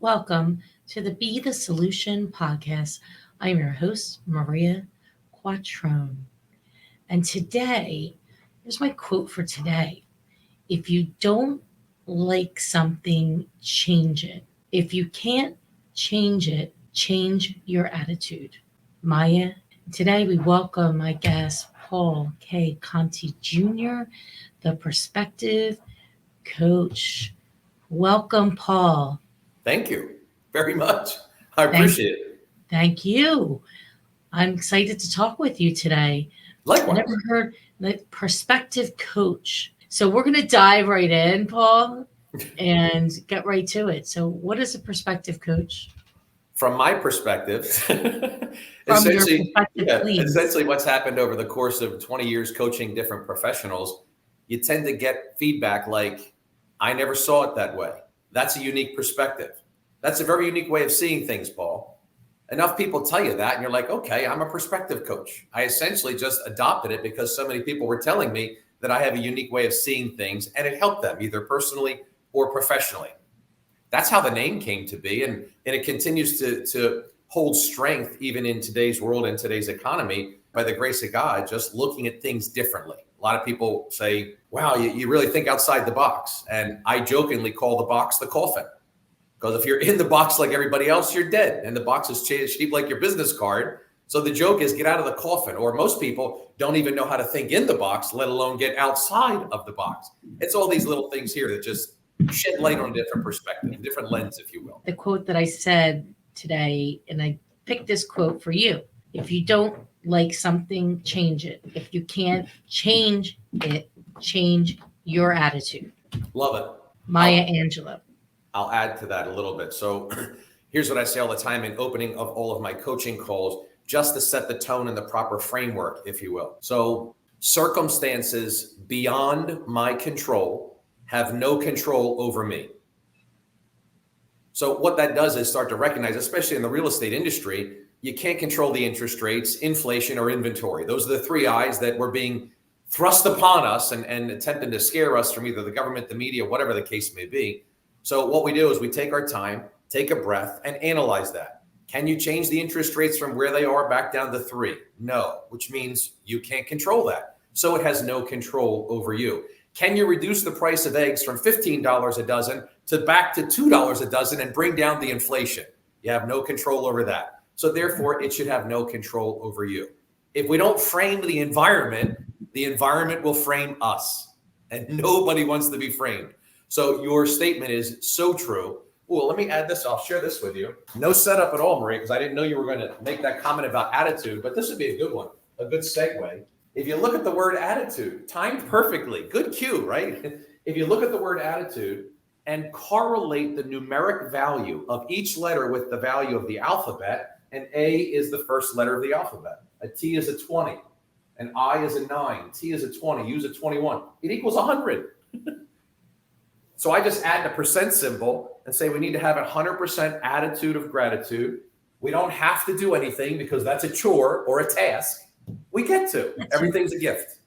Welcome to the Be the Solution podcast. I'm your host, Maria Quattrone. And today, here's my quote for today. If you don't like something, change it. If you can't change it, change your attitude. Maya, today we welcome my guest, Paul K Conti Jr., the prospective coach. Welcome, Paul. Thank you very much. I Thank, appreciate it. thank you. I'm excited to talk with you today. I Likewise. never heard the perspective coach. So we're going to dive right in, Paul, and get right to it. So, what is a perspective coach? From my perspective, From your essentially, perspective, yeah, please. essentially what's happened over the course of 20 years coaching different professionals, you tend to get feedback like, I never saw it that way. That's a unique perspective. That's a very unique way of seeing things, Paul. Enough people tell you that, and you're like, okay, I'm a perspective coach. I essentially just adopted it because so many people were telling me that I have a unique way of seeing things, and it helped them either personally or professionally. That's how the name came to be. And it continues to hold strength even in today's world and today's economy by the grace of God, just looking at things differently. A lot of people say, wow, you really think outside the box. And I jokingly call the box the coffin. Because if you're in the box like everybody else, you're dead. And the box is shaped like your business card. So the joke is get out of the coffin. Or most people don't even know how to think in the box, let alone get outside of the box. It's all these little things here that just shed light on a different perspective, a different lens, if you will. The quote that I said today, and I picked this quote for you. If you don't like something, change it. If you can't change it, change your attitude. Love it. Maya Angelou. I'll add to that a little bit. So here's what I say all the time in opening of all of my coaching calls, just to set the tone and the proper framework, if you will. So circumstances beyond my control have no control over me. So what that does is start to recognize, especially in the real estate industry, you can't control the interest rates, inflation, or inventory. Those are the three I's that were being thrust upon us and attempting to scare us from either the government, the media, whatever the case may be. So what we do is we take our time, take a breath, and analyze that. Can you change the interest rates from where they are back down to 3? No, which means you can't control that. So it has no control over you. Can you reduce the price of eggs from $15 a dozen to back to $2 a dozen and bring down the inflation? You have no control over that. So therefore, it should have no control over you. If we don't frame the environment will frame us. And nobody wants to be framed. So your statement is so true. Well, let me add this. I'll share this with you. No setup at all, Maria, because I didn't know you were going to make that comment about attitude, but this would be a good one, a good segue. If you look at the word attitude, timed perfectly, good cue, right? If you look at the word attitude and correlate the numeric value of each letter with the value of the alphabet, and A is the first letter of the alphabet. A T is a 20, an I is a 9, T is a 20, U is a 21. It equals 100. So I just add the percent symbol and say we need to have a 100% attitude of gratitude. We don't have to do anything because that's a chore or a task. We get to. Everything's a gift.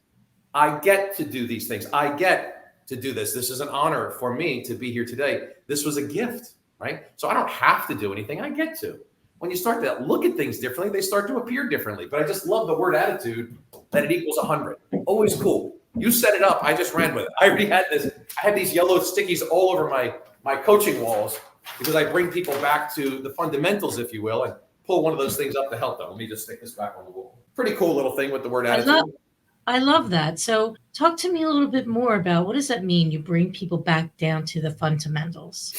I get to do these things. I get to do this. This is an honor for me to be here today. This was a gift, right? So I don't have to do anything. I get to. When you start to look at things differently, they start to appear differently. But I just love the word attitude, that it equals 100. Always cool. You set it up. I just ran with it. I already had this. I had these yellow stickies all over my coaching walls because I bring people back to the fundamentals, if you will, and pull one of those things up to help them. Let me just stick this back on the wall. Pretty cool little thing with the word attitude. I love that. So talk to me a little bit more about what does that mean? You bring people back down to the fundamentals.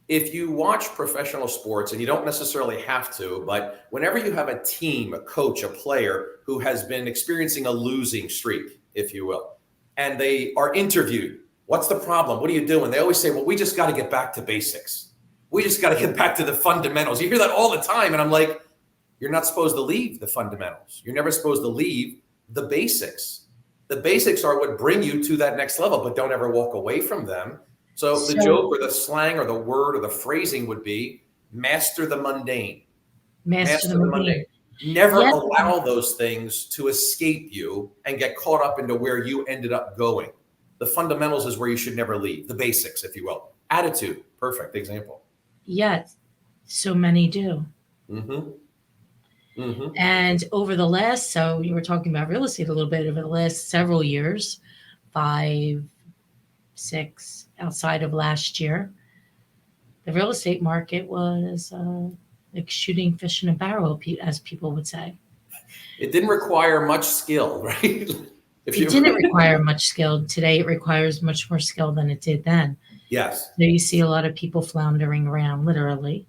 If you watch professional sports, and you don't necessarily have to, but whenever you have a team, a coach, a player who has been experiencing a losing streak, if you will, and they are interviewed, what's the problem? What are you doing? They always say, well, we just got to get back to basics. We just got to get back to the fundamentals. You hear that all the time. And I'm like, you're not supposed to leave the fundamentals. You're never supposed to leave the basics. The basics are what bring you to that next level, but don't ever walk away from them. So the joke or the slang or the word or the phrasing would be master the mundane. Master the mundane. Never allow those things to escape you and get caught up into where you ended up going. The fundamentals is where you should never leave. The basics, if you will. Attitude, perfect example. yet so many do. Mm-hmm. Mm-hmm. And over the last, so you were talking about real estate a little bit, over the last several years, 5, 6, outside of last year, the real estate market was like shooting fish in a barrel, as people would say. It didn't require much skill, right? If It you didn't require much skill. Today, it requires much more skill than it did then. yes. So you see a lot of people floundering around, literally,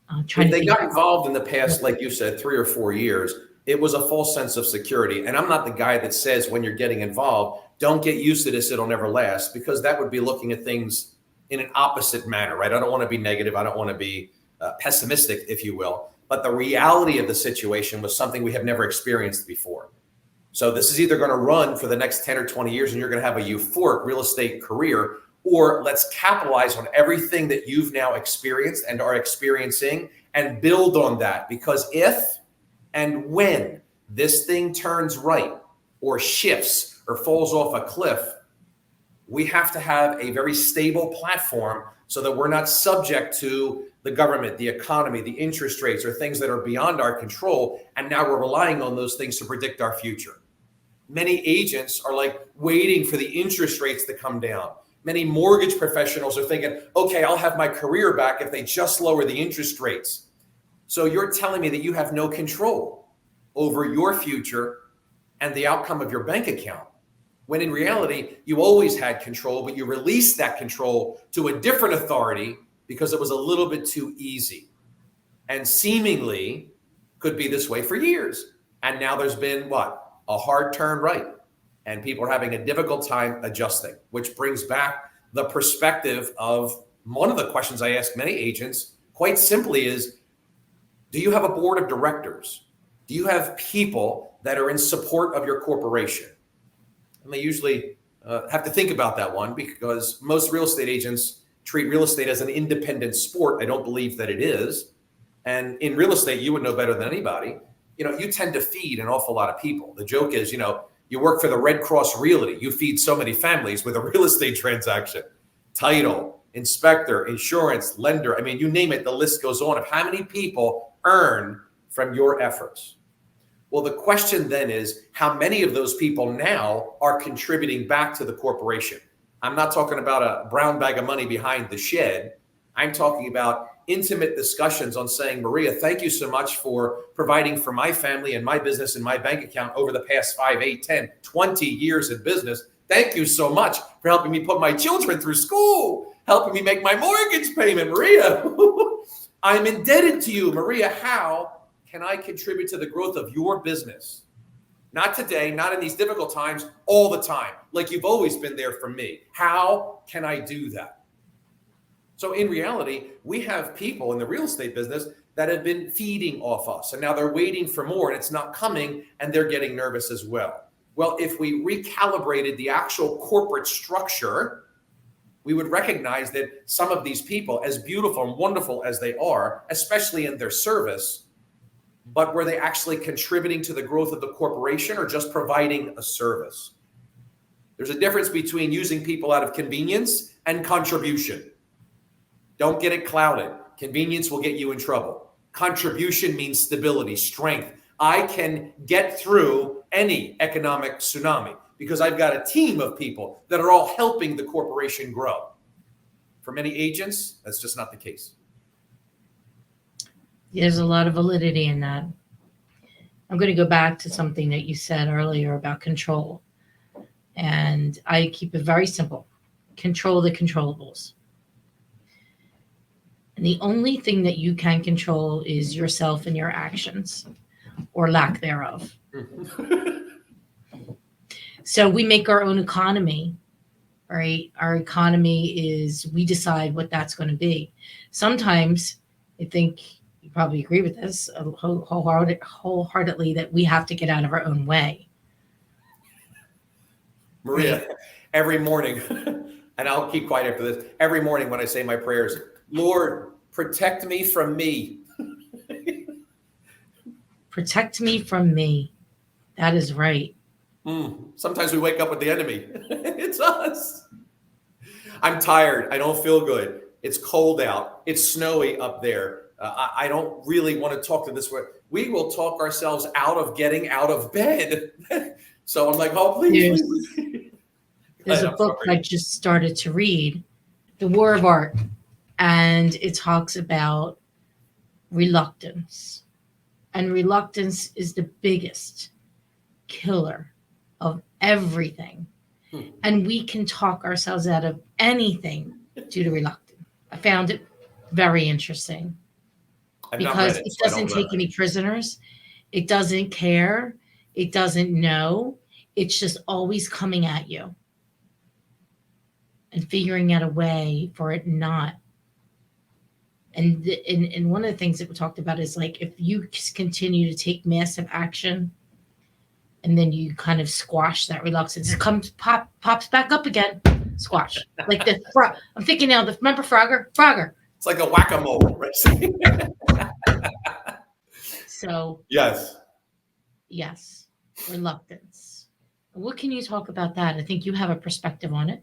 trying If to they figure got out. involved in the past, like you said, 3 or 4 years, it was a false sense of security. And I'm not the guy that says when you're getting involved, don't get used to this, it'll never last, because that would be looking at things in an opposite manner, right? I don't want to be negative. I don't want to be pessimistic, if you will. But the reality of the situation was something we have never experienced before. So this is either going to run for the next 10 or 20 years and you're going to have a euphoric real estate career, or let's capitalize on everything that you've now experienced and are experiencing and build on that. Because if and when this thing turns right or shifts or falls off a cliff, we have to have a very stable platform so that we're not subject to the government, the economy, the interest rates, or things that are beyond our control. And now we're relying on those things to predict our future. Many agents are like waiting for the interest rates to come down. Many mortgage professionals are thinking, okay, I'll have my career back if they just lower the interest rates. So you're telling me that you have no control over your future and the outcome of your bank account, when in reality, you always had control, but you released that control to a different authority because it was a little bit too easy. And seemingly could be this way for years. And now there's been what? A hard turn right. And people are having a difficult time adjusting, which brings back the perspective of one of the questions I ask many agents, quite simply, is do you have a board of directors? Do you have people that are in support of your corporation? And they usually have to think about that one, because most real estate agents treat real estate as an independent sport. I don't believe that it is. And in real estate, you would know better than anybody. You tend to feed an awful lot of people. The joke is, you work for the Red Cross Realty. You feed so many families with a real estate transaction. Title, inspector, insurance, lender. I mean, you name it, the list goes on of how many people earn from your efforts. Well, the question then is, how many of those people now are contributing back to the corporation? I'm not talking about a brown bag of money behind the shed. I'm talking about intimate discussions on saying, Maria, thank you so much for providing for my family and my business and my bank account over the past 5, 8, 10, 20 years in business. Thank you so much for helping me put my children through school, helping me make my mortgage payment, Maria. I'm indebted to you, Maria. How can I contribute to the growth of your business? Not today, not in these difficult times, all the time, like you've always been there for me. How can I do that? So in reality, we have people in the real estate business that have been feeding off us, and now they're waiting for more and it's not coming, and they're getting nervous as well. Well, if we recalibrated the actual corporate structure, we would recognize that some of these people, as beautiful and wonderful as they are, especially in their service, but were they actually contributing to the growth of the corporation or just providing a service? There's a difference between using people out of convenience and contribution. Don't get it clouded. Convenience will get you in trouble. Contribution means stability, strength. I can get through any economic tsunami because I've got a team of people that are all helping the corporation grow. For many agents, that's just not the case. There's a lot of validity in that. I'm going to go back to something that you said earlier about control. And I keep it very simple. Control the controllables. And the only thing that you can control is yourself and your actions, or lack thereof. So we make our own economy, right? Our economy is, we decide what that's going to be. Sometimes, I think you probably agree with this wholeheartedly, that we have to get out of our own way. Maria, every morning, and I'll keep quiet after this, every morning when I say my prayers, Lord, protect me from me. Protect me from me. That is right. Sometimes we wake up with the enemy. It's us. I'm tired. I don't feel good. It's cold out. It's snowy up there. I don't really want to talk to this way. We will talk ourselves out of getting out of bed. So I'm like, oh, please. There's a book I just started to read, The War of Art, and it talks about reluctance. And reluctance is the biggest killer of everything. And we can talk ourselves out of anything due to reluctance. I found it very interesting because it doesn't take any prisoners. It doesn't care. It doesn't know. It's just always coming at you and figuring out a way for it not. And one of the things that we talked about is like, if you continue to take massive action and then you kind of squash that reluctance, it pops back up again, squash. Like the frog. I'm thinking now, remember Frogger? It's like a whack-a-mole, right? So yes, reluctance. What can you talk about that? I think you have a perspective on it.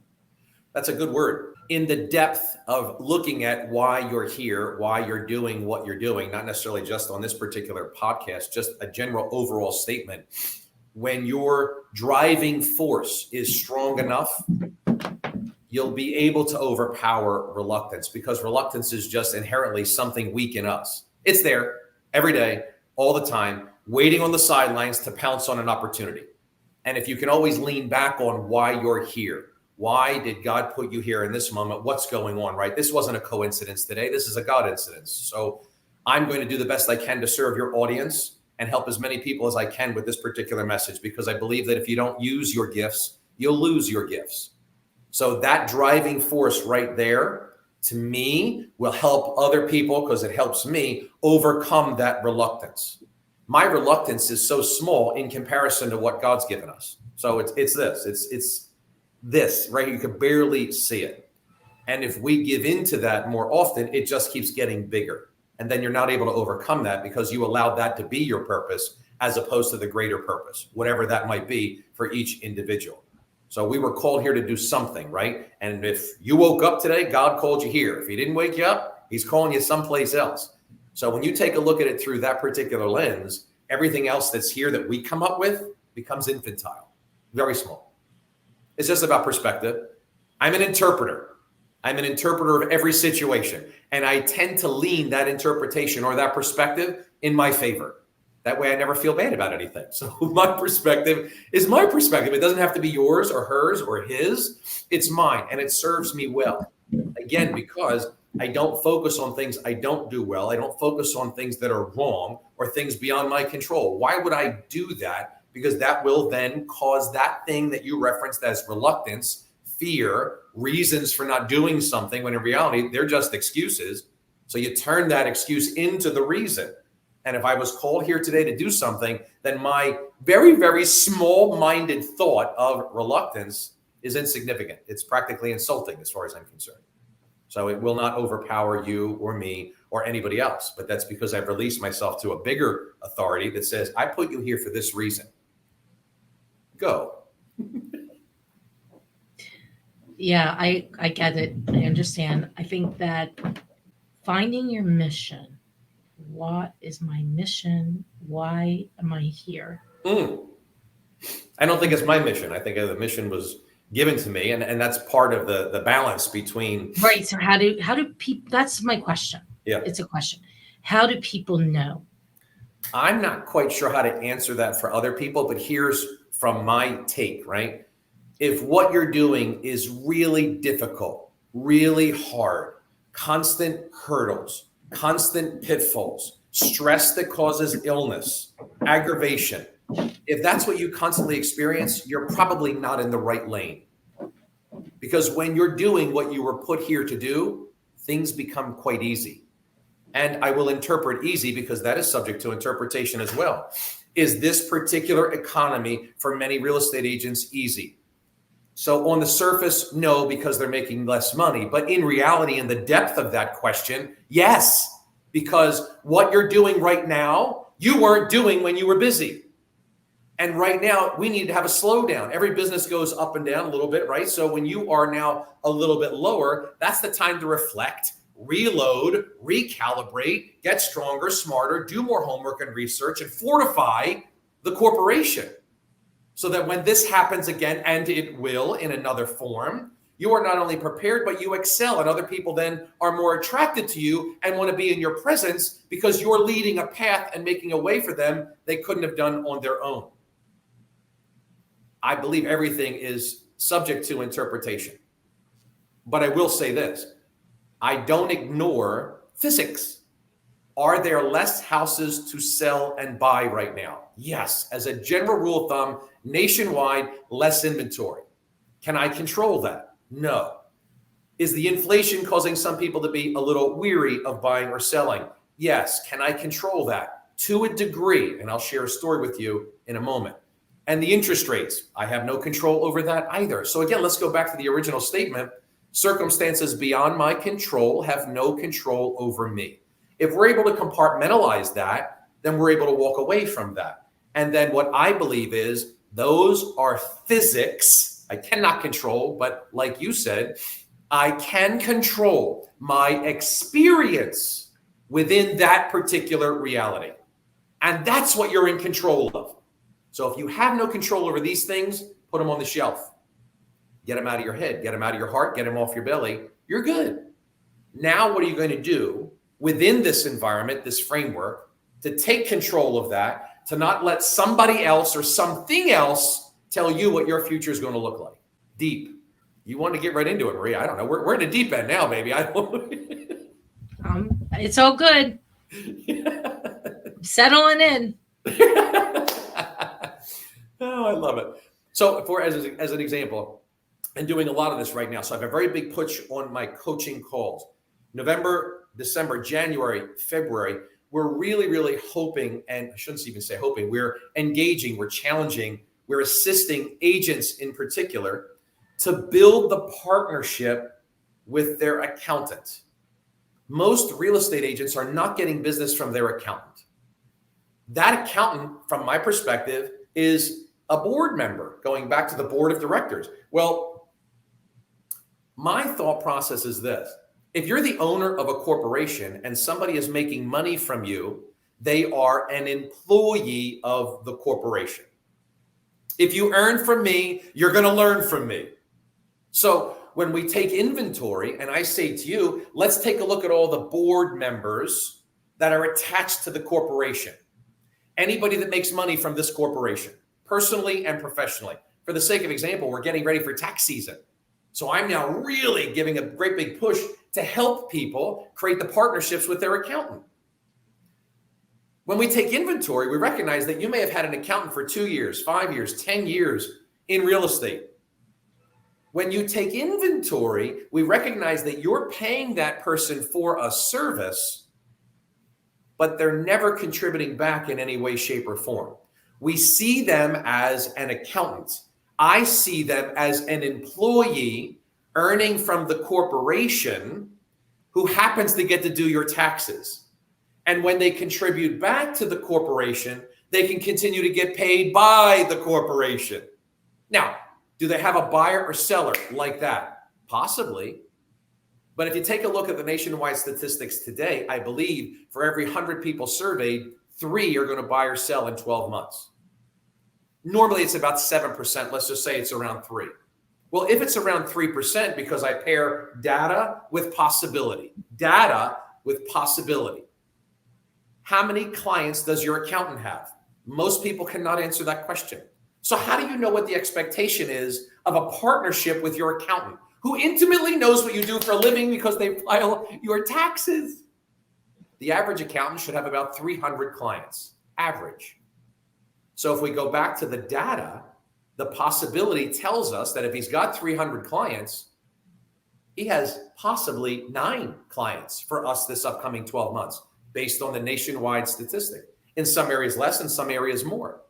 That's a good word. In the depth of looking at why you're here, why you're doing what you're doing, not necessarily just on this particular podcast, just a general overall statement. When your driving force is strong enough, you'll be able to overpower reluctance, because reluctance is just inherently something weak in us. It's there every day, all the time, waiting on the sidelines to pounce on an opportunity. And if you can always lean back on why you're here, why did God put you here in this moment? What's going on, right? This wasn't a coincidence today. This is a God incidence. So I'm going to do the best I can to serve your audience and help as many people as I can with this particular message, because I believe that if you don't use your gifts, you'll lose your gifts. So that driving force right there, to me, will help other people, because it helps me overcome that reluctance. My reluctance is so small in comparison to what God's given us. So it's this, right? You can barely see it. And if we give into that more often, it just keeps getting bigger. And then you're not able to overcome that because you allowed that to be your purpose as opposed to the greater purpose, whatever that might be for each individual. So we were called here to do something, right? And if you woke up today, God called you here. If he didn't wake you up, he's calling you someplace else. So when you take a look at it through that particular lens, everything else that's here that we come up with becomes infantile, very small. It's just about perspective. I'm an interpreter. I'm an interpreter of every situation. And I tend to lean that interpretation or that perspective in my favor. That way I never feel bad about anything. So my perspective is my perspective. It doesn't have to be yours or hers or his. It's mine, and it serves me well. Again, because I don't focus on things I don't do well. I don't focus on things that are wrong or things beyond my control. Why would I do that? Because that will then cause that thing that you referenced as reluctance, fear, reasons for not doing something, when in reality, they're just excuses. So you turn that excuse into the reason. And if I was called here today to do something, then my very, very small-minded thought of reluctance is insignificant. It's practically insulting as far as I'm concerned. So it will not overpower you or me or anybody else. But that's because I've released myself to a bigger authority that says, I put you here for this reason. Go. Yeah, I get it. I understand. I think that finding your mission, what is my mission? Why am I here? I don't think it's my mission. I think the mission was given to me, and that's part of the balance between. Right. So how do people? That's my question. Yeah, it's a question. How do people know? I'm not quite sure how to answer that for other people, but here's from my take, right? If what you're doing is really difficult, really hard, constant hurdles, constant pitfalls, stress that causes illness, aggravation, if that's what you constantly experience, you're probably not in the right lane. Because when you're doing what you were put here to do, things become quite easy. And I will interpret easy because that is subject to interpretation as well. Is this particular economy for many real estate agents easy? So on the surface, no, because they're making less money. But in reality, in the depth of that question, yes, because what you're doing right now, you weren't doing when you were busy. And right now, we need to have a slowdown. Every business goes up and down a little bit, right? So when you are now a little bit lower, that's the time to reflect, reload, recalibrate, get stronger, smarter, do more homework and research, and fortify the corporation. So that when this happens again, and it will in another form, you are not only prepared, but you excel. And other people then are more attracted to you and want to be in your presence because you're leading a path and making a way for them they couldn't have done on their own. I believe everything is subject to interpretation. But I will say this, I don't ignore physics. Are there less houses to sell and buy right now? Yes, as a general rule of thumb, nationwide, less inventory. Can I control that? No. Is the inflation causing some people to be a little weary of buying or selling? Yes. Can I control that? To a degree, and I'll share a story with you in a moment. And the interest rates, I have no control over that either. So again, let's go back to the original statement. Circumstances beyond my control have no control over me. If we're able to compartmentalize that, then we're able to walk away from that. And then what I believe is those are physics I cannot control, but like you said, I can control my experience within that particular reality. And that's what you're in control of. So if you have no control over these things, put them on the shelf. Get them out of your head, get them out of your heart, get them off your belly. You're good. Now, what are you going to do within this environment, this framework, to take control of that, to not let somebody else or something else tell you what your future is going to look like? Deep. You want to get right into it, Maria. I don't know. We're in the deep end now, baby. I don't. It's all good. Settling in. Oh, I love it. So as an example, and doing a lot of this right now. So I have a very big push on my coaching calls. November, December, January, February, we're really, really hoping, and I shouldn't even say hoping, we're engaging, we're challenging, we're assisting agents in particular to build the partnership with their accountant. Most real estate agents are not getting business from their accountant. That accountant, from my perspective, is a board member, going back to the board of directors. Well, my thought process is this. If you're the owner of a corporation and somebody is making money from you, they are an employee of the corporation. If you earn from me, you're going to learn from me. So when we take inventory and I say to you, let's take a look at all the board members that are attached to the corporation. Anybody that makes money from this corporation, personally and professionally. For the sake of example, we're getting ready for tax season. So I'm now really giving a great big push to help people create the partnerships with their accountant. When we take inventory, we recognize that you may have had an accountant for 2 years, 5 years, 10 years in real estate. When you take inventory, we recognize that you're paying that person for a service, but they're never contributing back in any way, shape, or form. We see them as an accountant. I see them as an employee earning from the corporation who happens to get to do your taxes. And when they contribute back to the corporation, they can continue to get paid by the corporation. Now, do they have a buyer or seller like that? Possibly. But if you take a look at the nationwide statistics today, I believe for every 100 people surveyed, 3 are going to buy or sell in 12 months. Normally it's about 7%. Let's just say it's around 3. Well, if it's around 3%, because I pair data with possibility, how many clients does your accountant have? Most people cannot answer that question. So how do you know what the expectation is of a partnership with your accountant, who intimately knows what you do for a living because they file your taxes? The average accountant should have about 300 clients, average. So if we go back to the data, the possibility tells us that if he's got 300 clients, he has possibly 9 clients for us this upcoming 12 months, based on the nationwide statistic. In some areas less, in some areas more.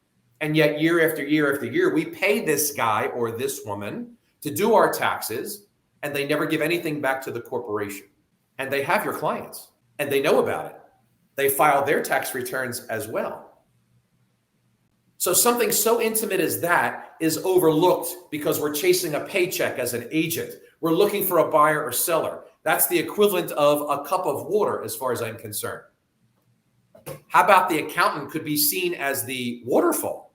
And yet year after year after year, we pay this guy or this woman to do our taxes, and they never give anything back to the corporation. And they have your clients, and they know about it. They file their tax returns as well. So something so intimate as that is overlooked because we're chasing a paycheck as an agent. We're looking for a buyer or seller. That's the equivalent of a cup of water as far as I'm concerned. How about the accountant could be seen as the waterfall?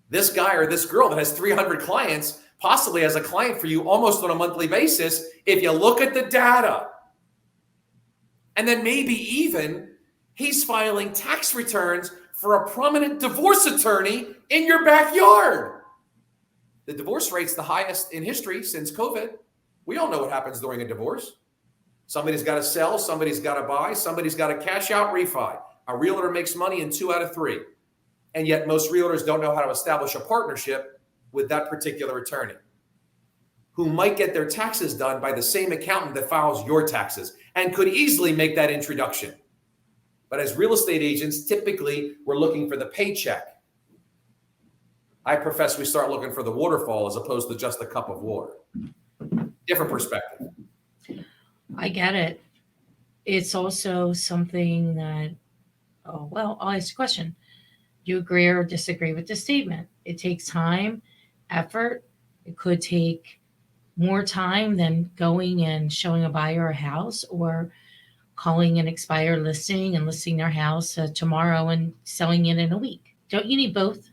This guy or this girl that has 300 clients possibly has a client for you almost on a monthly basis if you look at the data. And then maybe even he's filing tax returns for a prominent divorce attorney in your backyard. The divorce rate's the highest in history since COVID. We all know what happens during a divorce. Somebody's got to sell, somebody's got to buy, somebody's got to cash out refi. A realtor makes money in 2 out of 3. And yet most realtors don't know how to establish a partnership with that particular attorney who might get their taxes done by the same accountant that files your taxes and could easily make that introduction. But as real estate agents, typically we're looking for the paycheck. I profess we start looking for the waterfall as opposed to just a cup of water. Different perspective. I get it. It's also something that, I'll ask a question. Do you agree or disagree with the statement? It takes time, effort. It could take more time than going and showing a buyer a house or calling an expired listing and listing their house tomorrow and selling it in a week. Don't you need both?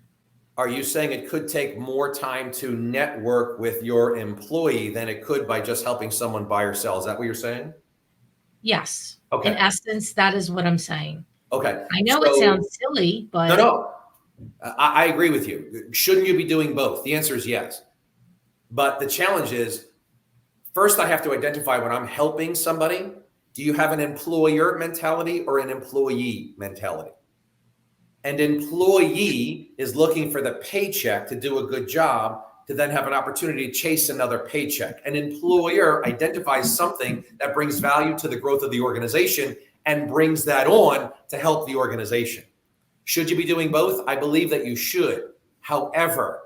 Are you saying it could take more time to network with your employee than it could by just helping someone buy or sell? Is that what you're saying? Yes. Okay. In essence, that is what I'm saying. Okay. I know it sounds silly, but No. I agree with you. Shouldn't you be doing both? The answer is yes. But the challenge is, first I have to identify when I'm helping somebody, do you have an employer mentality or an employee mentality? And employee is looking for the paycheck to do a good job to then have an opportunity to chase another paycheck. An employer identifies something that brings value to the growth of the organization and brings that on to help the organization. Should you be doing both? I believe that you should. However,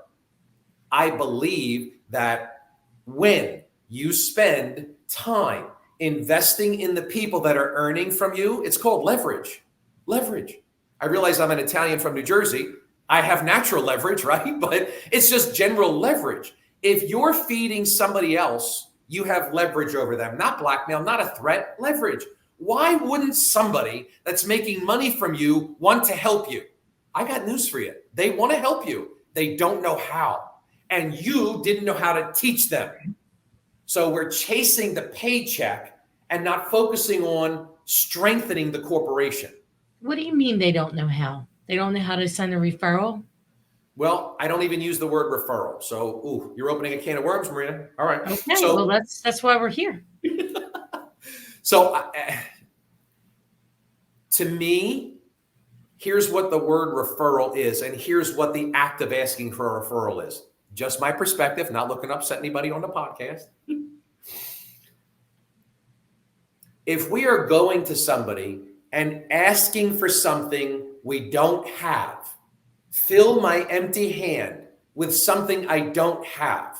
I believe that when you spend time investing in the people that are earning from you, it's called leverage. Leverage. I realize I'm an Italian from New Jersey. I have natural leverage, right? But it's just general leverage. If you're feeding somebody else, you have leverage over them, not blackmail, not a threat, leverage. Why wouldn't somebody that's making money from you want to help you? I got news for you. They want to help you. They don't know how. And you didn't know how to teach them. So we're chasing the paycheck and not focusing on strengthening the corporation. what do you mean they don't know how? They don't know how to send a referral? Well, I don't even use the word referral. So, you're opening a can of worms, Maria. All right. Okay, So, well, that's why we're here. So, to me, here's what the word referral is, and here's what the act of asking for a referral is. Just my perspective, not looking to upset anybody on the podcast. If we are going to somebody and asking for something we don't have, fill my empty hand with something I don't have.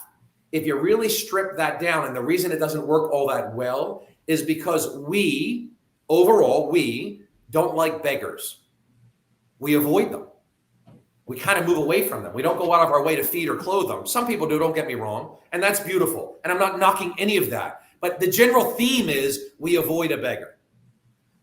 If you really strip that down, and the reason it doesn't work all that well is because we don't like beggars. We avoid them. We kind of move away from them. We don't go out of our way to feed or clothe them. Some people do, don't get me wrong, and that's beautiful. And I'm not knocking any of that. But the general theme is we avoid a beggar.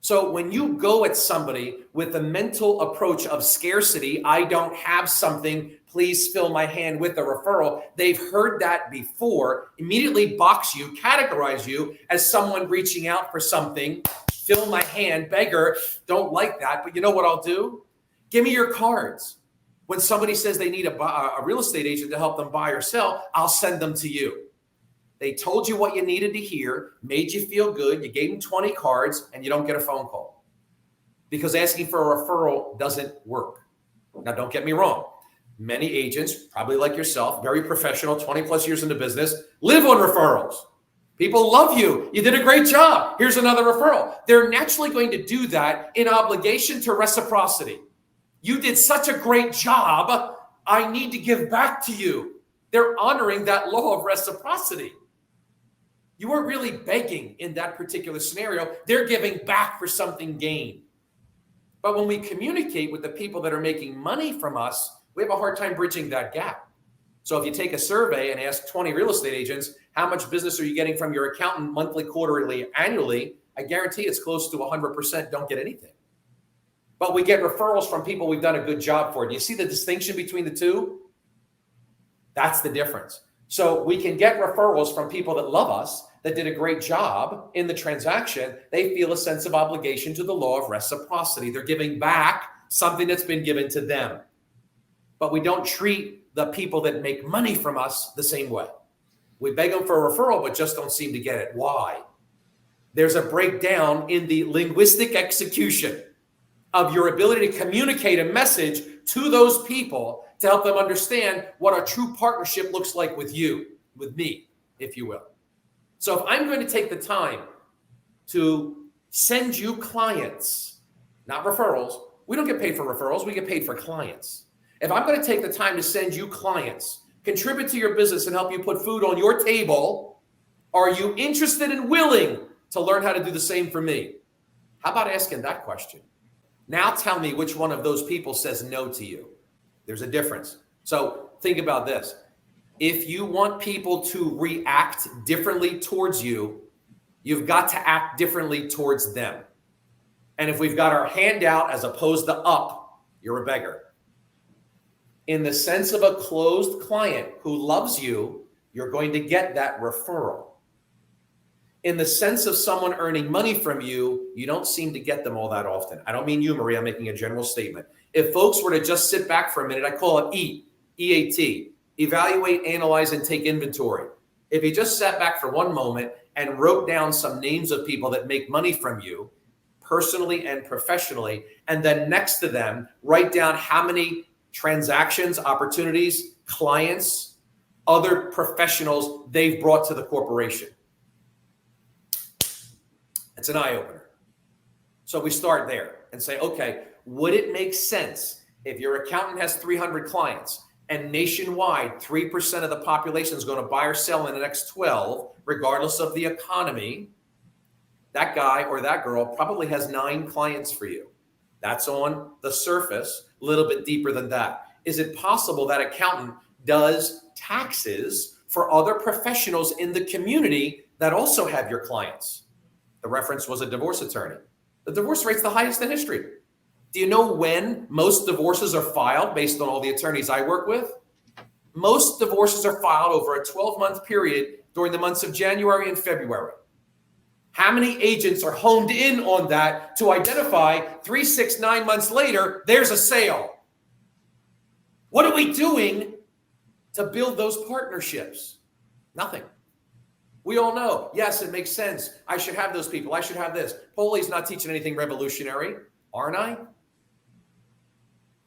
So when you go at somebody with the mental approach of scarcity, I don't have something, please fill my hand with a referral, they've heard that before, immediately box you, categorize you as someone reaching out for something, fill my hand, beggar, don't like that, but you know what I'll do? Give me your cards. When somebody says they need a real estate agent to help them buy or sell, I'll send them to you. They told you what you needed to hear, made you feel good, you gave them 20 cards, and you don't get a phone call. Because asking for a referral doesn't work. Now, don't get me wrong. Many agents, probably like yourself, very professional, 20 plus years in the business, live on referrals. People love you. You did a great job. Here's another referral. They're naturally going to do that in obligation to reciprocity. You did such a great job. I need to give back to you. They're honoring that law of reciprocity. You weren't really begging in that particular scenario. They're giving back for something gained. But when we communicate with the people that are making money from us, We have a hard time bridging that gap. So if you take a survey and ask 20 real estate agents, how much business are you getting from your accountant monthly, quarterly, annually? I guarantee it's close to 100% don't get anything. But we get referrals from people we've done a good job for. Do you see the distinction between the two? That's the difference. So we can get referrals from people that love us, that did a great job in the transaction. They feel a sense of obligation to the law of reciprocity. They're giving back something that's been given to them. But we don't treat the people that make money from us the same way. We beg them for a referral, but just don't seem to get it. Why? There's a breakdown in the linguistic execution of your ability to communicate a message to those people to help them understand what a true partnership looks like with you, with me, if you will. So if I'm going to take the time to send you clients, not referrals, we don't get paid for referrals, we get paid for clients. If I'm going to take the time to send you clients, contribute to your business and help you put food on your table, are you interested and willing to learn how to do the same for me? How about asking that question? Now tell me which one of those people says no to you. There's a difference. So think about this. If you want people to react differently towards you, you've got to act differently towards them. And if we've got our hand out as opposed to up, you're a beggar. In the sense of a closed client who loves you, you're going to get that referral. In the sense of someone earning money from you, you don't seem to get them all that often. I don't mean you, Maria, I'm making a general statement. If folks were to just sit back for a minute, I call it EAT, evaluate, analyze, and take inventory. If you just sat back for one moment and wrote down some names of people that make money from you, personally and professionally, and then next to them, write down how many transactions, opportunities, clients, other professionals they've brought to the corporation. It's an eye-opener. So we start there and say, okay, would it make sense if your accountant has 300 clients and nationwide 3% of the population is going to buy or sell in the next 12, regardless of the economy, that guy or that girl probably has 9 clients for you. That's on the surface, a little bit deeper than that. Is it possible that accountant does taxes for other professionals in the community that also have your clients? The reference was a divorce attorney. The divorce rate's the highest in history. Do you know when most divorces are filed based on all the attorneys I work with? Most divorces are filed over a 12-month period during the months of January and February. How many agents are honed in on that to identify 3, 6, 9 months later, there's a sale? What are we doing to build those partnerships? Nothing. We all know, yes, it makes sense. I should have those people. I should have this. Pauly's not teaching anything revolutionary, aren't I?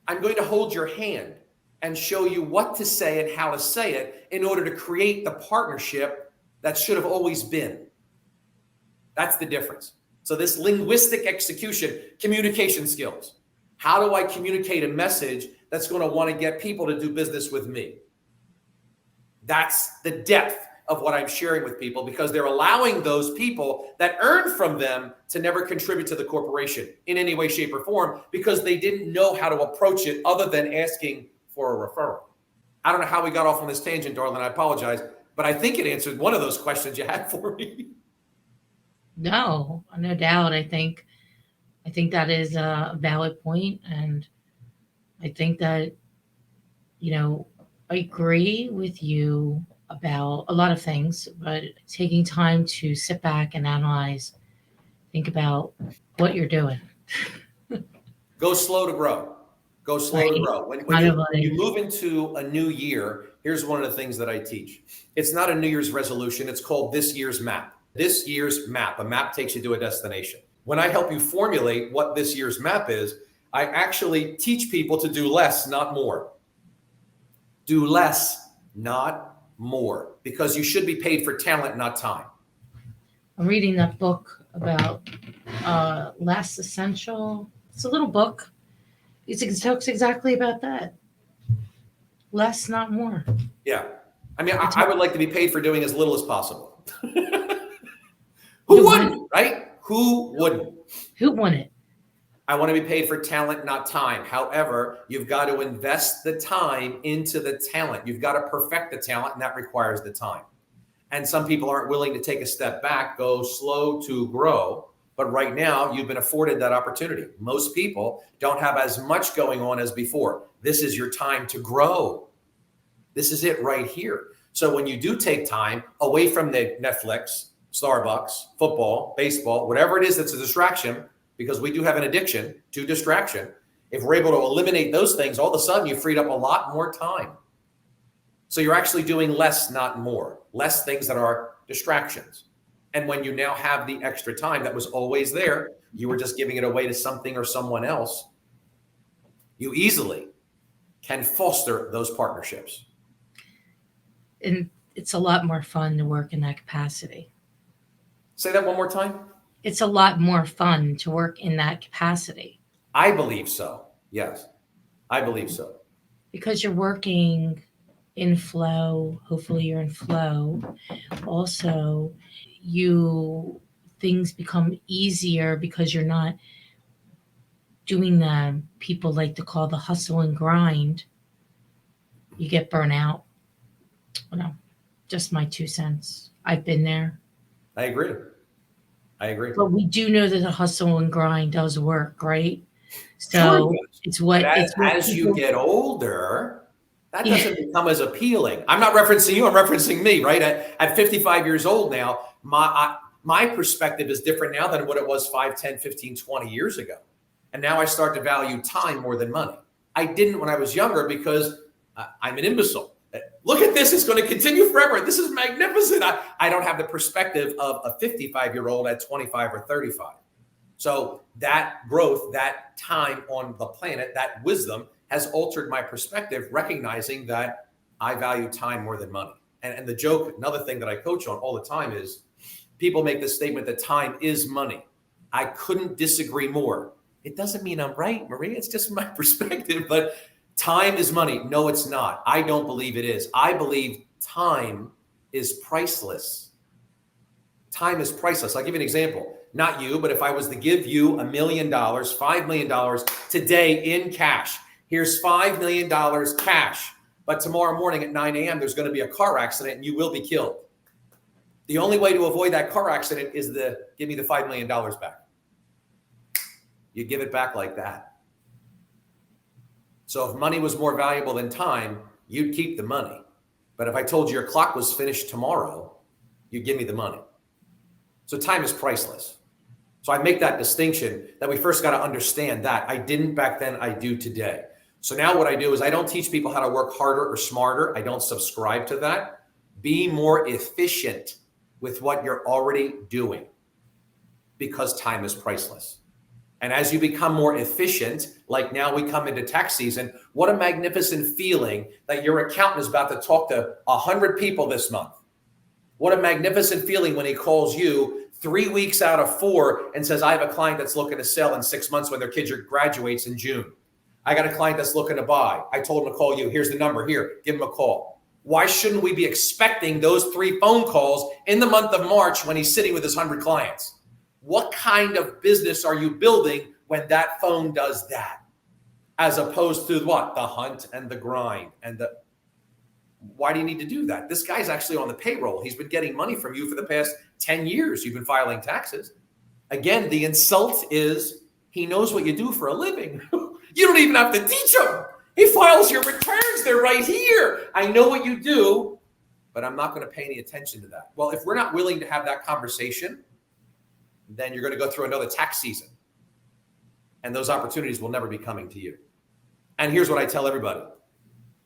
I'm going to hold your hand and show you what to say and how to say it in order to create the partnership that should have always been. That's the difference. So this linguistic execution, communication skills. How do I communicate a message that's going to want to get people to do business with me? That's the depth of what I'm sharing with people, because they're allowing those people that earn from them to never contribute to the corporation in any way, shape, or form, because they didn't know how to approach it other than asking for a referral. I don't know how we got off on this tangent, darling. I apologize, but I think it answered one of those questions you had for me. No doubt. I think that is a valid point, and I think that, I agree with you about a lot of things, but taking time to sit back and analyze, think about what you're doing. Go slow to grow. Go slow Right. to grow. When you move into a new year, here's one of the things that I teach. It's not a New Year's resolution. It's called this year's map. This year's map. A map takes you to a destination. When I help you formulate what this year's map is, I actually teach people to do less, not more. Do less, not more, because you should be paid for talent, not time. I'm reading that book about Less Essential. It's a little book. It talks exactly about that. Less, not more. Yeah. I mean, I would like to be paid for doing as little as possible. Who wouldn't, right? Who wouldn't? Who wouldn't? I want to be paid for talent, not time. However, you've got to invest the time into the talent. You've got to perfect the talent, and that requires the time. And some people aren't willing to take a step back, go slow to grow. But right now, you've been afforded that opportunity. Most people don't have as much going on as before. This is your time to grow. This is it right here. So when you do take time away from the Netflix, Starbucks, football, baseball, whatever it is that's a distraction, because we do have an addiction to distraction, if we're able to eliminate those things, all of a sudden you freed up a lot more time. So you're actually doing less, not more. Less things that are distractions. And when you now have the extra time that was always there, you were just giving it away to something or someone else, you easily can foster those partnerships. And it's a lot more fun to work in that capacity. Say that one more time. It's a lot more fun to work in that capacity. I believe so. Yes, I believe so. Because you're working in flow. Hopefully you're in flow. Also, things become easier because you're not doing the people like to call the hustle and grind. You get burnt out. Well, just my 2 cents. I've been there. I agree. But we do know that the hustle and grind does work, right? So Sure. it's what as you get older, that doesn't become as appealing. I'm not referencing you, I'm referencing me, right? At 55 years old now, my perspective is different now than what it was 5, 10, 15, 20 years ago. And now I start to value time more than money. I didn't when I was younger because I'm an imbecile. Look at this, it's going to continue forever. This is magnificent. I don't have the perspective of a 55-year-old at 25 or 35. So that growth, that time on the planet, that wisdom has altered my perspective, recognizing that I value time more than money. And the joke, another thing that I coach on all the time is people make this statement that time is money. I couldn't disagree more. It doesn't mean I'm right, Maria. It's just my perspective, but time is money. No, it's not. I don't believe it is. I believe time is priceless. Time is priceless. I'll give you an example. Not you, but if I was to give you $1 million, $5 million today in cash, here's $5 million cash. But tomorrow morning at 9 a.m., there's going to be a car accident and you will be killed. The only way to avoid that car accident is to give me the $5 million back. You give it back like that. So if money was more valuable than time, you'd keep the money. But if I told you your clock was finished tomorrow, you'd give me the money. So time is priceless. So I make that distinction that we first got to understand that. I didn't back then, I do today. So now what I do is I don't teach people how to work harder or smarter. I don't subscribe to that. Be more efficient with what you're already doing because time is priceless. And as you become more efficient, like now we come into tax season, what a magnificent feeling that your accountant is about to talk to 100 people this month. What a magnificent feeling when he calls you 3 weeks out of 4 and says, I have a client that's looking to sell in 6 months when their kid graduates in June. I got a client that's looking to buy. I told him to call you. Here's the number. Here, give him a call. Why shouldn't we be expecting those 3 phone calls in the month of March when he's sitting with his 100 clients? What kind of business are you building when that phone does that? As opposed to what? The hunt and the grind and the... Why do you need to do that? This guy's actually on the payroll. He's been getting money from you for the past 10 years. You've been filing taxes. Again, the insult is he knows what you do for a living. You don't even have to teach him. He files your returns. They're right here. I know what you do, but I'm not going to pay any attention to that. Well, if we're not willing to have that conversation, then you're going to go through another tax season. And those opportunities will never be coming to you. And here's what I tell everybody.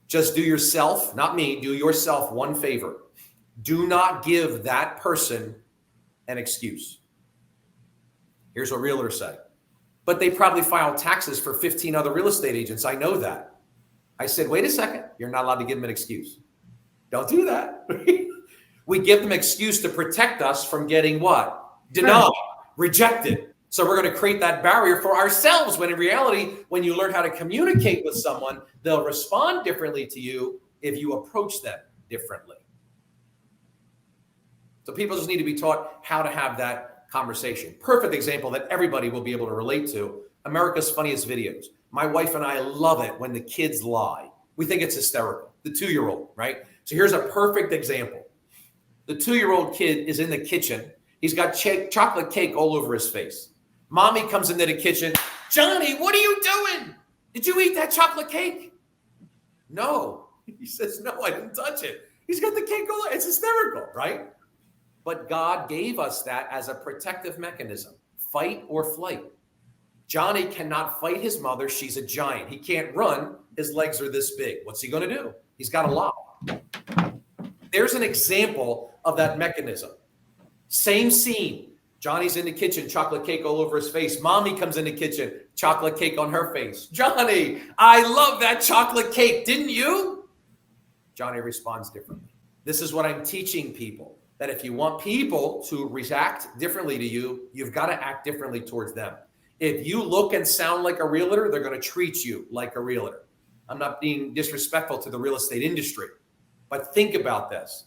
Just do yourself, not me, do yourself one favor. Do not give that person an excuse. Here's what realtors say. But they probably file taxes for 15 other real estate agents. I know that. I said, wait a second. You're not allowed to give them an excuse. Don't do that. We give them an excuse to protect us from getting what? Denied, rejected. So we're going to create that barrier for ourselves when in reality, when you learn how to communicate with someone, they'll respond differently to you if you approach them differently. So people just need to be taught how to have that conversation. Perfect example that everybody will be able to relate to. America's Funniest Videos. My wife and I love it when the kids lie. We think it's hysterical. The 2-year-old, right? So here's a perfect example. The 2-year-old kid is in the kitchen. He's got chocolate cake all over his face. Mommy comes into the kitchen. Johnny, what are you doing? Did you eat that chocolate cake? No. He says, no, I didn't touch it. He's got the cake all over. It's hysterical, right? But God gave us that as a protective mechanism. Fight or flight. Johnny cannot fight his mother. She's a giant. He can't run. His legs are this big. What's he going to do? He's got a lot. There's an example of that mechanism. Same scene. Johnny's in the kitchen, chocolate cake all over his face. Mommy comes in the kitchen, chocolate cake on her face. Johnny, I love that chocolate cake. Didn't you? Johnny responds differently. This is what I'm teaching people, that if you want people to react differently to you, you've got to act differently towards them. If you look and sound like a realtor, they're going to treat you like a realtor. I'm not being disrespectful to the real estate industry, but think about this.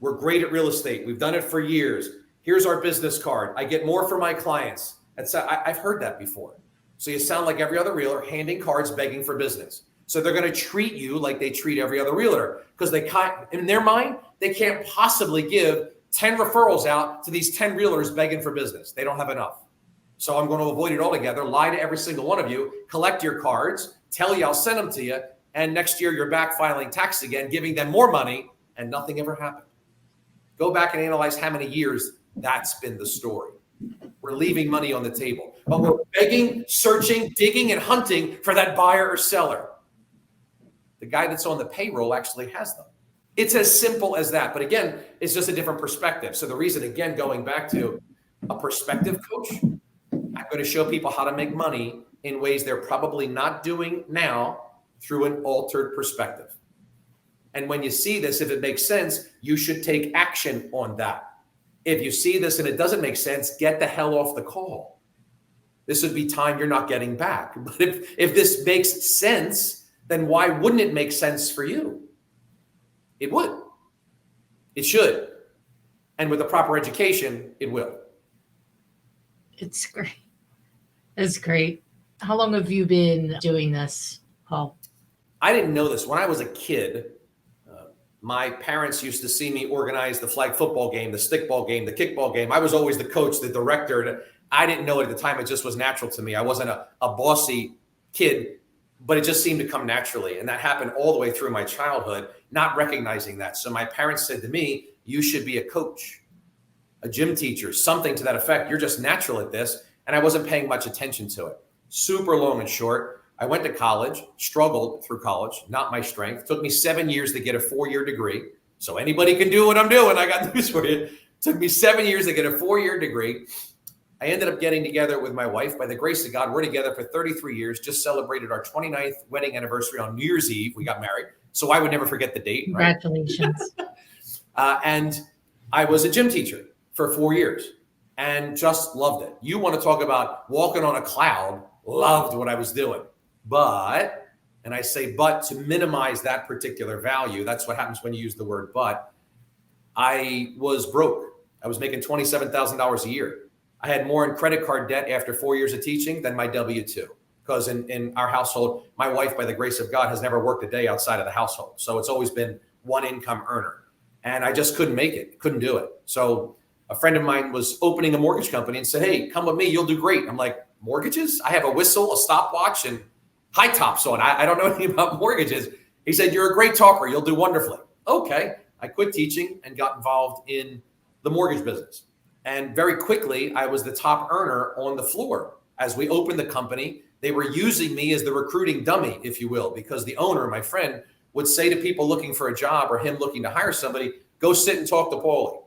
We're great at real estate. We've done it for years. Here's our business card. I get more for my clients. I've heard that before. So you sound like every other realtor handing cards, begging for business. So they're going to treat you like they treat every other realtor because they can't, in their mind, they can't possibly give 10 referrals out to these 10 realtors begging for business. They don't have enough. So I'm going to avoid it altogether, lie to every single one of you, collect your cards, tell you I'll send them to you, and next year you're back filing tax again, giving them more money, and nothing ever happened. Go back and analyze how many years that's been the story. We're leaving money on the table, but we're begging, searching, digging, and hunting for that buyer or seller. The guy that's on the payroll actually has them. It's as simple as that. But again, it's just a different perspective. So the reason, again, going back to a perspective coach, I'm going to show people how to make money in ways they're probably not doing now through an altered perspective. And when you see this, if it makes sense, you should take action on that. If you see this and it doesn't make sense, get the hell off the call. This would be time you're not getting back. But if this makes sense, then why wouldn't it make sense for you? It would. It should. And with the proper education, it will. It's great. It's great. How long have you been doing this, Paul? I didn't know this. When I was a kid, my parents used to see me organize the flag football game, the stickball game, the kickball game. I was always the coach, the director. I didn't know it at the time. It just was natural to me. I wasn't a bossy kid, but it just seemed to come naturally. And that happened all the way through my childhood, not recognizing that. So my parents said to me, you should be a coach, a gym teacher, something to that effect. You're just natural at this. And I wasn't paying much attention to it. Super long and short. I went to college, struggled through college, not my strength. Took me 7 years to get a 4-year degree. So anybody can do what I'm doing. I got news for you. Took me 7 years to get a 4-year degree. I ended up getting together with my wife. By the grace of God, we're together for 33 years, just celebrated our 29th wedding anniversary on New Year's Eve. We got married. So I would never forget the date. Congratulations. Right? And I was a gym teacher for 4 years and just loved it. You want to talk about walking on a cloud, loved what I was doing. But, and I say but to minimize that particular value, that's what happens when you use the word but, I was broke. I was making $27,000 a year. I had more in credit card debt after 4 years of teaching than my W-2. Because in our household, my wife, by the grace of God, has never worked a day outside of the household. So it's always been one income earner. And I just couldn't make it, couldn't do it. So a friend of mine was opening a mortgage company and said, hey, come with me, you'll do great. I'm like, mortgages? I have a whistle, a stopwatch, and high tops on. I don't know anything about mortgages. He said, you're a great talker. You'll do wonderfully. Okay. I quit teaching and got involved in the mortgage business. And very quickly, I was the top earner on the floor. As we opened the company, they were using me as the recruiting dummy, if you will, because the owner, my friend, would say to people looking for a job or him looking to hire somebody, go sit and talk to Paulie.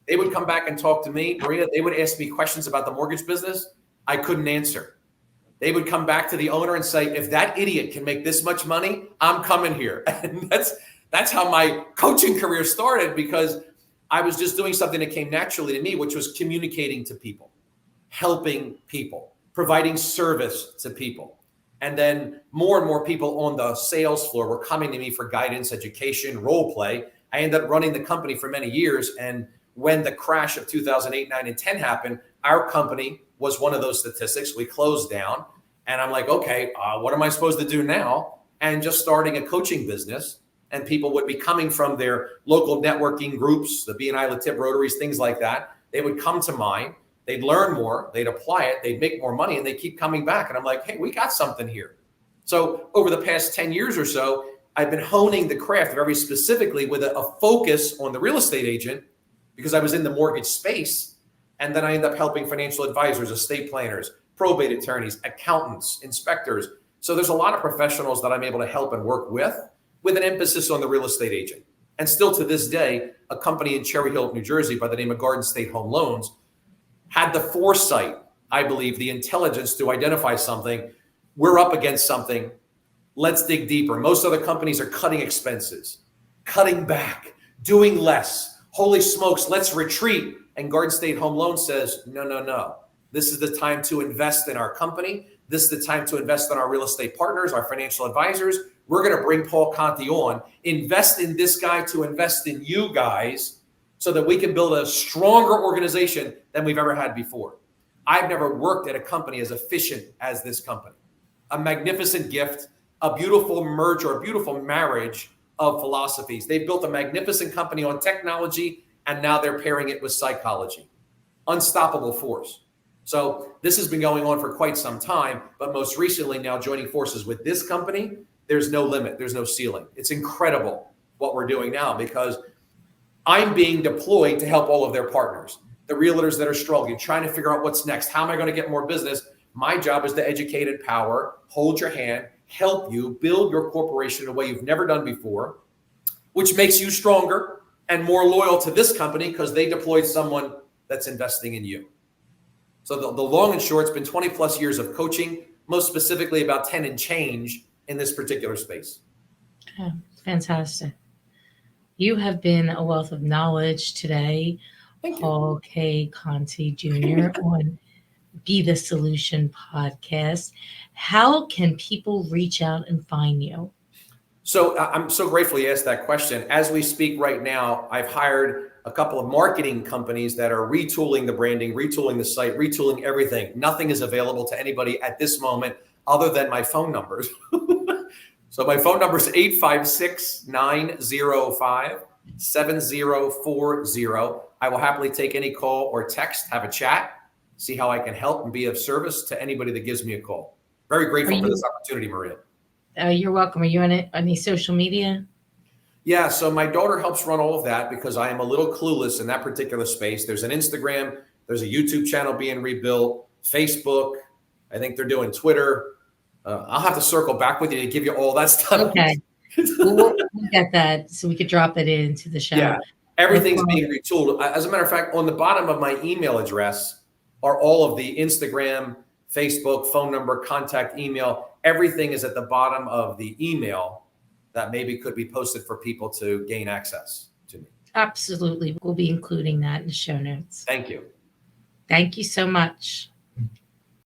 They would come back and talk to me. Maria, they would ask me questions about the mortgage business. I couldn't answer. They would come back to the owner and say, if that idiot can make this much money, I'm coming here. And that's how my coaching career started, because I was just doing something that came naturally to me, which was communicating to people, helping people, providing service to people. And then more and more people on the sales floor were coming to me for guidance, education, role play. I ended up running the company for many years. And when the crash of 2008, 9, and 10 happened, our company was one of those statistics. We closed down, and I'm like, okay, what am I supposed to do now? And just starting a coaching business, and people would be coming from their local networking groups, the BNI, Latip, Rotaries, things like that. They would come to mine, they'd learn more, they'd apply it, they'd make more money, and they keep coming back. And I'm like, hey, we got something here. So over the past 10 years or so, I've been honing the craft very specifically with a focus on the real estate agent, because I was in the mortgage space. And then I end up helping financial advisors, estate planners, probate attorneys, accountants, inspectors. So there's a lot of professionals that I'm able to help and work with an emphasis on the real estate agent. And still to this day, a company in Cherry Hill, New Jersey by the name of Garden State Home Loans had the foresight, I believe, the intelligence to identify something. We're up against something. Let's dig deeper. Most other companies are cutting expenses, cutting back, doing less. Holy smokes, let's retreat. And Garden State Home Loan says, no, no, no. This is the time to invest in our company. This is the time to invest in our real estate partners, our financial advisors. We're going to bring Paul Conti on, invest in this guy to invest in you guys so that we can build a stronger organization than we've ever had before. I've never worked at a company as efficient as this company. A magnificent gift, a beautiful merge or a beautiful marriage of philosophies. They've built a magnificent company on technology, and now they're pairing it with psychology. Unstoppable force. So this has been going on for quite some time, but most recently now joining forces with this company, there's no limit, there's no ceiling. It's incredible what we're doing now because I'm being deployed to help all of their partners, the realtors that are struggling, trying to figure out what's next. How am I going to get more business? My job is to educate, empower, hold your hand, help you build your corporation in a way you've never done before, which makes you stronger and more loyal to this company because they deployed someone that's investing in you. So the long and short, it's been 20 plus years of coaching, most specifically about 10 and change in this particular space. Oh, fantastic. You have been a wealth of knowledge today, Thank you. Paul K Conti Jr. on Be the Solution podcast. How can people reach out and find you? So I'm so grateful you asked that question. As we speak right now, I've hired a couple of marketing companies that are retooling the branding, retooling the site, retooling everything. Nothing is available to anybody at this moment other than my phone numbers. So my phone number is 856-905-7040. I will happily take any call or text, have a chat, see how I can help and be of service to anybody that gives me a call. Very grateful for this opportunity, Maria. You're welcome. Are you on any social media? Yeah, so my daughter helps run all of that because I am a little clueless in that particular space. There's an Instagram, there's a YouTube channel being rebuilt, Facebook. I think they're doing Twitter. I'll have to circle back with you to give you all that stuff. Okay. We'll get that so we could drop it into the show. Yeah, everything's being retooled. As a matter of fact, on the bottom of my email address are all of the Instagram, Facebook, phone number, contact email. Everything is at the bottom of the email that maybe could be posted for people to gain access to me. Absolutely. We'll be including that in the show notes. Thank you. Thank you so much.